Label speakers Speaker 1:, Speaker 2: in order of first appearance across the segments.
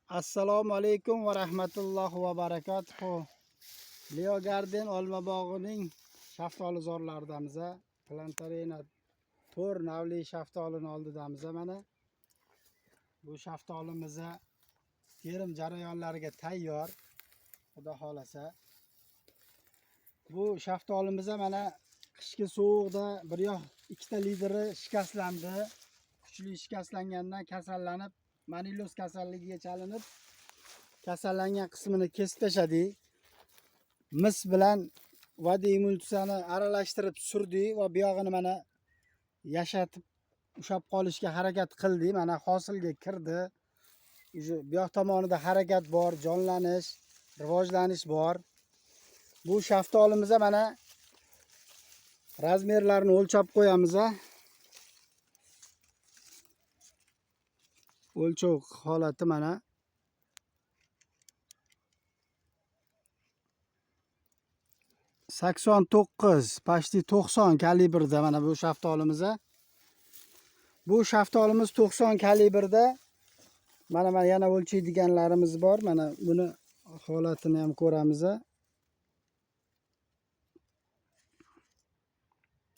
Speaker 1: Assalomu alaykum va rahmatullohi va barakatuh. Leo Garden olma bog'ining shaftoli zorlaridamiz. Plantarina 4 navli shaftolini oldidamiz. Mana bu shaftolimiz terim jarayonlariga tayyor. Xudo xolasa. Bu shaftolimiz mana qishki sovuqda bir yoq ikkita lideri shikastlandi. Kuchli shikastlangandan kasallanib, maniloz kasalligiga chalinib, kasallangan qismini kesib tashladik. Mis bilan vodiy emulsiyani aralashtirib surdik va bu yog'ini mana yashatib ushlab qolishga harakat qildik. Mana hosilga kirdi. Bu yoq tomonida harakat bor, jonlanish, rivojlanish bor. Bu shaftolimiz mana razmerlarini o'lchab qo'yamiz. O'lchov holati mana 89, pashti 90 kalibrda mana bu shaftolimiz. Bu shaftolimiz 90 kalibrda. Mana yana o'lchaydiganlarimiz bor. Mana buni holatini ham ko'ramiz.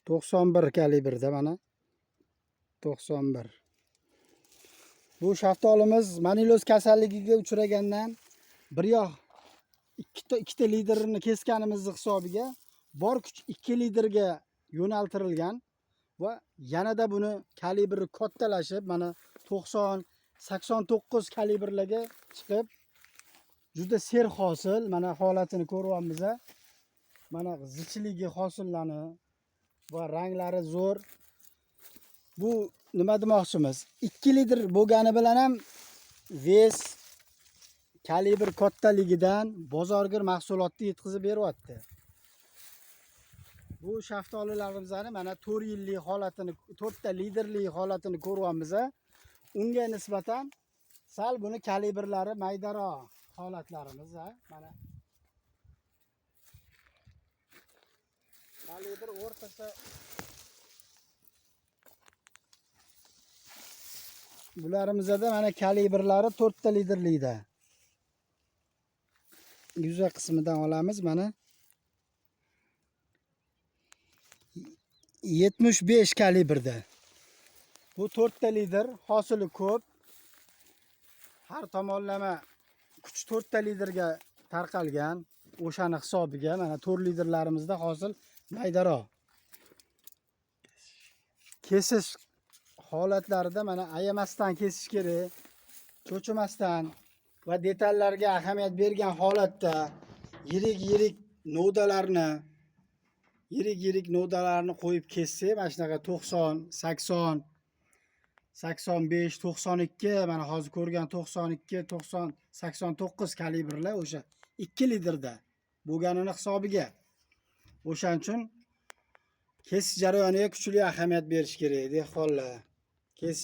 Speaker 1: 91 kalibrda mana 91. Bu shaftolimiz maniloz kasalligiga uchragandan bir yoq ikkita liderni kesganimizning hisobiga bor kuch 2 liderga yo'naltirilgan va yanada buni kalibri kattalashib mana 90, 89 kalibrlarga chiqib juda ser hosil. Mana holatini ko'ryapmiz. Mana zichligi hosillarni va ranglari zo'r. Bu nima demoqchimiz? 2 lider bo'lgani bilan ham ves kalibr kattaligidan bozorga mahsulotni yetkazib beryapti. Bu shaftolilarimizni mana 4 yillik holatini, 4 ta liderlik holatini ko'ryapmiz. Unga nisbatan sal buni kalibrlari maydaroq holatlarimiz. Mana kalibr o'rtasa bularimizda mana kalibrlari 4 ta liderlikda. Yuza qismidan olamiz mana 75 kalibrda. Bu 4 ta lider, hosili ko'p. Har tomonlama kuch 4 ta liderga tarqalgan. O'shani hisobiga mana 4 liderlarimizda hosil maydaroq. Kesish holatlarida mana ayamasdan kesish kerak. Cho'chimasdan va detallarga ahamiyat bergan holatda yirik novdalarni qo'yib kessak, mana shunaqa 90, 80, 85, 92, mana hozir ko'rgan 92, 90, 89 kalibrlar o'sha 2 liderda bo'lganini hisobiga. O'shaning uchun kesish jarayoniga kuchli ahamiyat berish kerak dehqonlar.